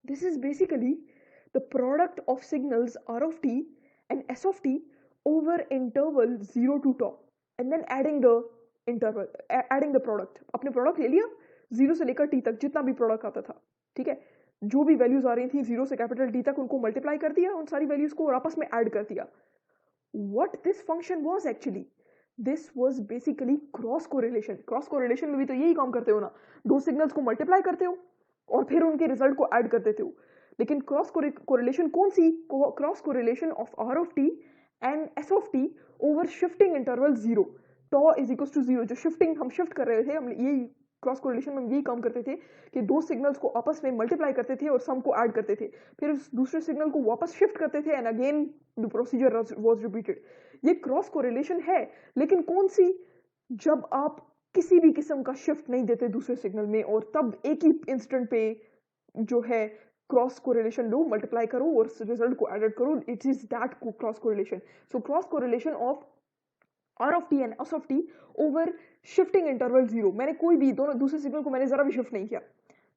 This is basically the product of signals r of t and s of t over interval 0 to tau and then adding the interval, adding the product. आपने product ले लिया 0 से लेकर t तक जितना भी product आता था, ठीक है, जो भी वैल्यूज आ रही थी 0 से कैपिटल T तक उनको मल्टीप्लाई कर दिया उन सारी वैल्यूज को और आपस में ऐड कर दिया. What this function was actually, this was basically cross correlation. Cross correlation में भी तो यही काम करते हो ना, दो सिग्नल्स को मल्टीप्लाई करते हो और फिर उनके रिजल्ट को ऐड कर देते हो. लेकिन क्रॉस कोरिलेशन कौन सी? Cross correlation of R of T and S of T over shifting interval 0. Tau is equal to 0. जो शिफ्टिंग हम शिफ्ट कर रहे थे, हम यही क्रॉस कोरिलेशन में यही काम करते थे कि दो सिग्नल्स को आपस में मल्टीप्लाई करते थे और सम को ऐड करते थे, फिर उस दूसरे सिग्नल को वापस शिफ्ट करते थे and again the procedure was repeated. ये क्रॉस कोरिलेशन है, लेकिन कौन सी? जब आप किसी भी किस्म का शिफ्ट नहीं देते दूसरे सिग्नल में और तब एक ही इंस्टेंट पे जो है क्रॉस कोरिलेशन लो, मल्टीप्लाई करो और रिजल्ट को एड करो. It is that cross correlation. So cross correlation of R of T and S of T over shifting interval 0. मैंने कोई भी दोनों दूसरे सिग्नल को मैंने जरा भी शिफ्ट नहीं किया.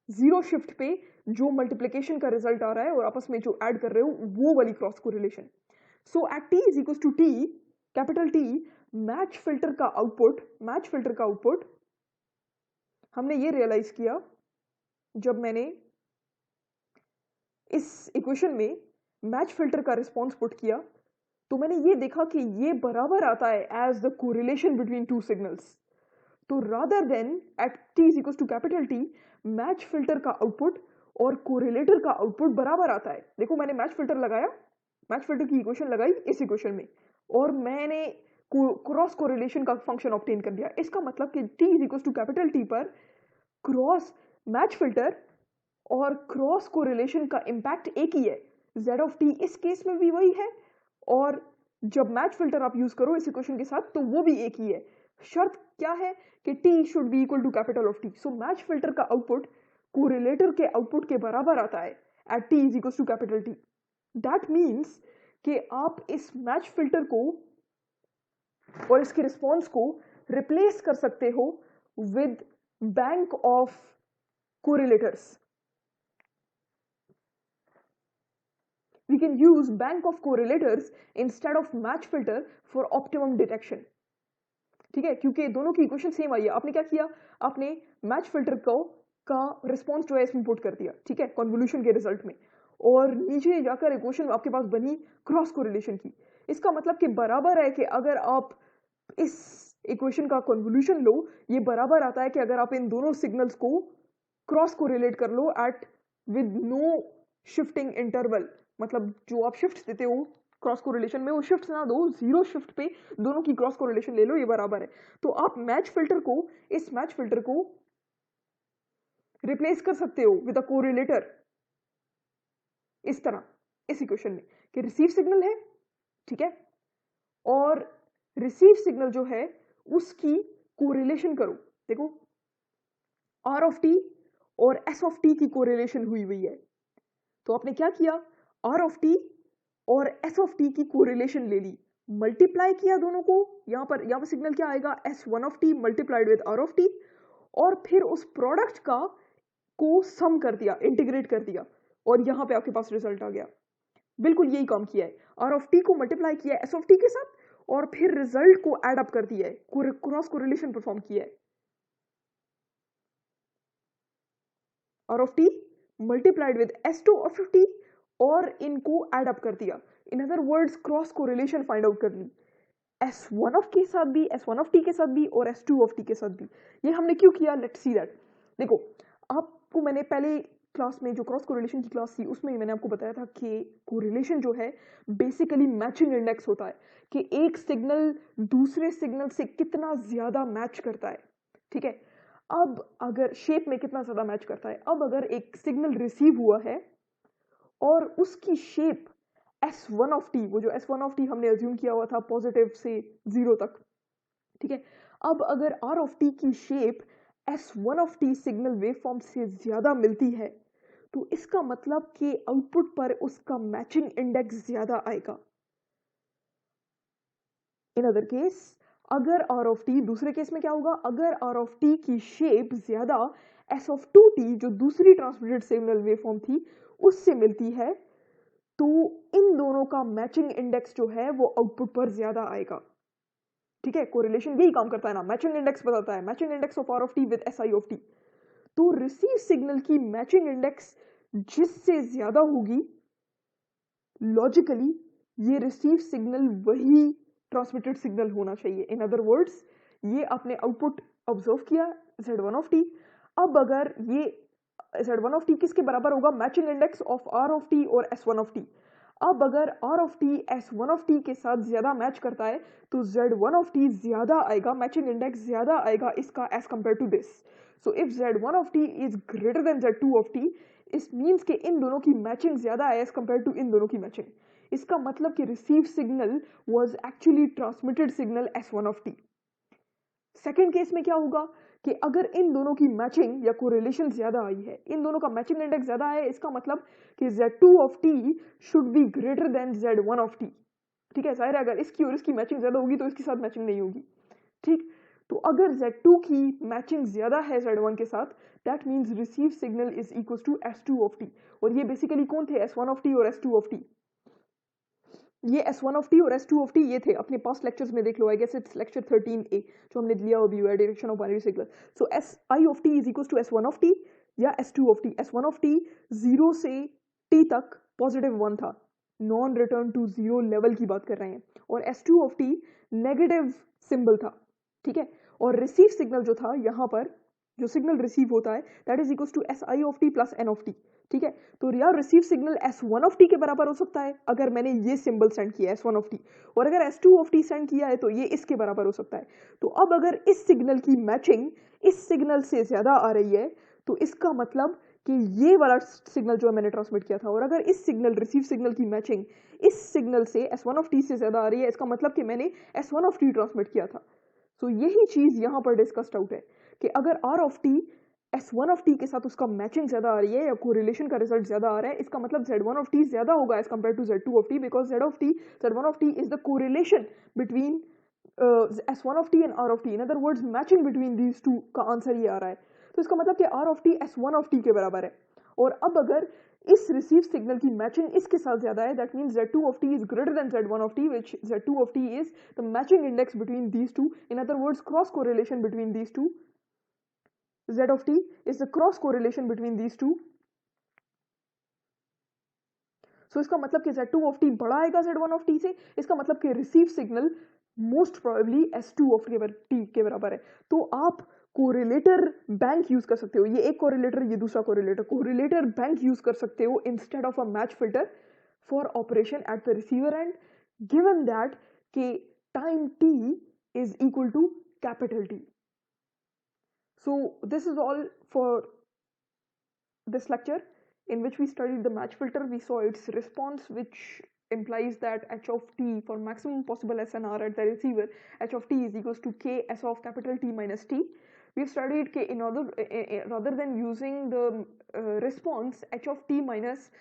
0 शिफ्ट पे जो मल्टीप्लिकेशन का रिजल्ट आ रहा है और आपस में जो ऐड कर रहे हो वो वाली cross correlation. So at t is equal to t, capital T, match filter का आउटपुट हमने ये रियलाइज किया जब मैंने इस इक्वेशन में मैच फिल्टर का रिस्पॉन्स पुट किया, तो मैंने ये देखा कि ये बराबर आता है as the correlation between two signals. तो rather than at t is equal to capital T, match filter का आउटपुट और कोरिलेटर का आउटपुट बराबर आता है. देखो मैंने मैच फिल्टर लगाया, मैच फिल्टर की इक्वेशन लगाई इस इक्वेशन में और मैंने क्रॉस कोरिलेशन का फंक्शन ऑब्टेन कर लिया. इसका मतलब कि t is equal to capital T पर क्रॉस मैच फिल्टर और क्रॉस कोरिलेशन का इंपैक्ट एक ही है. z ऑफ t इस केस में भी वही है और जब मैच फिल्टर आप यूज करो इस इक्वेशन के साथ तो वो भी एक ही है. शर्त क्या है कि t should be equal to capital of t. So match filter का आउटपुट कोरिलेटर के आउटपुट के बराबर आता है at t is equal to capital T. That means कि आप इस मैच फिल्टर को और इसके रिस्पॉन्स को रिप्लेस कर सकते हो with bank of correlators. We can use bank of correlators instead of match filter for optimum detection. ठीक है, क्योंकि दोनों की इक्वेशन सेम आई है. आपने क्या किया? आपने मैच फिल्टर का रिस्पॉन्स जो है इसमें पुट कर दिया, ठीक है, कन्वोल्यूशन के रिजल्ट में, और नीचे जाकर इक्वेशन आपके पास बनी क्रॉस कोरिलेशन की. इसका मतलब कि बराबर है कि अगर आप इस इक्वेशन का कन्वोल्यूशन लो, ये बराबर आता है कि अगर आप इन दोनों सिग्नल्स को क्रॉस कोरिलेट कर लो at with no shifting interval. मतलब जो आप शिफ्ट देते हो क्रॉस कोरिलेशन में वो शिफ्ट ना दो, 0 शिफ्ट पे दोनों की क्रॉस कोरिलेशन ले लो, ये बराबर है. तो आप मैच फिल्टर को, इस मैच फिल्टर को रिप्लेस कर सकते हो विद अ कोरिलेटर इस तरह, इस इक्वेशन में कि रिसीव सिग्नल है, ठीक है, और रिसीव सिग्नल जो है उसकी कोरिलेशन करो. देखो आर ऑफ टी और एस ऑफ टी की कोरिलेशन हुई हुई है, तो आपने क्या किया? आर ऑफ टी और एस ऑफ टी की कोरिलेशन ले ली, मल्टीप्लाई किया दोनों को. यहां पर सिग्नल क्या आएगा? S1 of T multiplied with R of T, और फिर उस प्रोडक्ट को सम कर दिया, इंटीग्रेट कर दिया, और यहां पे आपके पास रिजल्ट आ गया. बिल्कुल यही काम किया है. आर ऑफ टी को मल्टीप्लाई किया एस ऑफ टी के साथ और फिर रिजल्ट को एड अप कर दिया है, क्रॉस कोरिलेशन परफॉर्म किया है. R of T multiplied with S2 of T और इनको एड अप कर दिया. In other words cross correlation find out कर ली, S1 ऑफ के साथ भी, S1 ऑफ टी के साथ भी और S2 ऑफ टी के साथ भी. ये हमने क्यों किया? Let's see that. देखो आपको मैंने पहले क्लास में जो क्रॉस कोरिलेशन की क्लास थी उसमें मैंने आपको बताया था कि कोरिलेशन जो है बेसिकली मैचिंग इंडेक्स होता है कि एक सिग्नल दूसरे सिग्नल से कितना ज्यादा मैच करता है, ठीक है. अब अगर शेप में कितना ज्यादा मैच करता है, अब अगर एक सिग्नल रिसीव हुआ है और उसकी शेप S1 ऑफ टी, वो जो S1 ऑफ टी हमने अज्यूम किया हुआ था पॉजिटिव से 0 तक, ठीक है, अब अगर R ऑफ टी की shape S1 of T signal waveform से ज्यादा मिलती है तो इसका मतलब कि आउटपुट पर उसका मैचिंग इंडेक्स ज्यादा आएगा. इन अदर केस अगर R ऑफ टी, दूसरे केस में क्या होगा? अगर R ऑफ टी की शेप ज्यादा S ऑफ 2t जो दूसरी ट्रांसमिटेड सिग्नल वेवफॉर्म थी उससे मिलती है, तो इन दोनों का मैचिंग इंडेक्स जो है वो आउटपुट पर ज्यादा आएगा। ठीक है, कोरिलेशन यही काम करता है ना, मैचिंग इंडेक्स बताता है, matching index of R of T with S I of T. तो रिसीव सिग्नल की मैचिंग इंडेक्स जिससे ज्यादा होगी, लॉजिकली ये रिसीव सिग्नल वही ट्रांसमिटेड सिग्नल होना चाहिए। इन अदर वर्ड्स, ये आपने आउटपुट ऑब्जर्व किया Z1 ऑफ टी। अब अगर ये Z1 ऑफ टी किसके बराबर होगा, matching index of R of T और S1 ऑफ टी। अब अगर R of T S1 of T के साथ ज्यादा मैच करता है तो Z1 ऑफ टी ज्यादा आएगा, मैचिंग इंडेक्स ज्यादा आएगा इसका as compare to this. So if Z1 of T is greater than Z2 of T, इस मीन्स के इन दोनों की मैचिंग ज्यादा है एज कंपेयर टू इन दोनों की मैचिंग। इसका मतलब कि receive signal was actually transmitted signal S1 of T. Second case में क्या होगा कि अगर इन दोनों की मैचिंग या कोरिलेशन ज्यादा आई है, इन दोनों का मैचिंग इंडेक्स ज्यादा है, इसका मतलब कि Z2 of T should be greater than Z1 of T. ठीक है, जाहिर है अगर इसकी और इसकी मैचिंग ज्यादा होगी तो इसके साथ मैचिंग नहीं होगी। ठीक, तो अगर Z2 की मैचिंग ज्यादा है Z1 के साथ, that means receive signal is equal to S2 of T. और ये बेसिकली कौन थे, S1 ऑफ टी और S2 ऑफ टी। ये S1 ऑफ टी और S2 ऑफ टी ये थे, अपने पास्ट लेक्चर्स में देख लो, I guess it's lecture 13A जो हमने लिया अभी हुआ है, direction of binary signal. So SI of T is equal to S1 of T या S2 of T. S1 of T 0 से T तक पॉजिटिव 1 था, नॉन रिटर्न टू 0 लेवल की बात कर रहे हैं, और S2 of T negative symbol था। ठीक है, और रिसीव सिग्नल जो था यहाँ पर, जो सिग्नल रिसीव होता है, that is equal to SI of T plus N of T. ठीक है, तो यार receive signal S1 of T के बराबर हो सकता है अगर मैंने ये सिंबल सेंड किया S1 ऑफ टी, और अगर S2 ऑफ टी सेंड किया है तो ये इसके बराबर हो सकता है। तो अब अगर इस सिग्नल की मैचिंग इस सिग्नल से ज्यादा आ रही है तो इसका मतलब कि ये वाला सिग्नल जो मैंने ट्रांसमिट किया था, और अगर इस सिग्नल रिसीव सिग्नल की मैचिंग इस सिग्नल से S1 ऑफ टी से ज्यादा आ रही है, इसका मतलब कि मैंने S1 ऑफ टी ट्रांसमिट किया था। तो यही चीज यहां पर डिस्कस्ड आउट है कि अगर R of T S1 of T के साथ उसका मैचिंग ज्यादा आ रही है या कोरिलेशन का रिजल्ट ज्यादा आ रहा है, इसका मतलब Z1 ऑफ टी ज्यादा होगा as compare to Z2 of T, because Z1 of T is the correlation between S1 of T and R of T. In other words, matching between these two का answer ये आ रहा है। तो इसका मतलब कि R of T S1 of T के बराबर है। और अब अगर इस रिसीव सिग्नल की मैचिंग इसके साथ ज्यादा है, that means Z2 of t is greater than Z1 of t, which Z2 of t is the matching index between these two. In other words, cross correlation between these two. Z of t is the cross correlation between these two. So इसका मतलब कि Z2 of t बड़ा आएगा Z1 of t से, इसका मतलब कि receive signal most probably S2 of t के बराबर है। तो आप कोरिलेटर बैंक यूज कर सकते हो, ये एक कोरिलेटर ये दूसरा कोरिलेटर, कोरिलेटर बैंक यूज कर सकते हो instead of a match filter for operation at the receiver and, given that के time t is equal to capital T. So this is all for this lecture in which we studied the match filter. We saw its response, which implies that h of t for maximum possible SNR at the receiver, h of t is equals to k s of capital T minus t. We've studied k in other rather than using the response h of t minus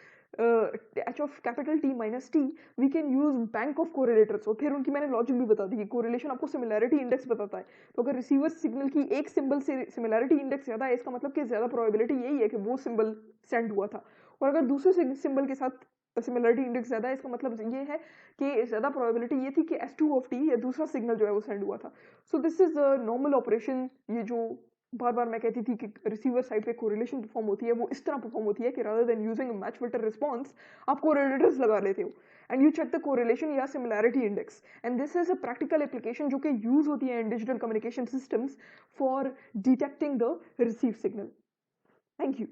h of capital T minus t, we can use bank of correlators। और फिर उनकी मैंने logic भी बता दी कि correlation आपको similarity index बताता है। तो अगर रिसीवर सिग्नल की एक सिंबल से सिमिलैरिटी इंडेक्स ज्यादा है, इसका मतलब कि ज्यादा प्रोबेबिलिटी यही है कि वो सिंबल सेंड हुआ था, और अगर दूसरे सिंबल के साथ सिमिलरिटी इंडेक्स ज्यादा है, इसका मतलब ये है कि ज्यादा प्रोबेबिलिटी ये थी कि S2 ऑफ टी या दूसरा सिग्नल जो है वो सेंड हुआ था। So this is normal operation. ये जो बार बार मैं कहती थी कि रिसीवर साइड पे कोरिलेशन परफॉर्म होती है, वो इस तरह परफॉर्म होती है कि rather than using match filter response आप कोरिलेटर्स लगा लेते हो and you check the correlation या similarity index, and this is a practical application जो कि यूज होती है in digital communication systems for detecting the receive signal. Thank you.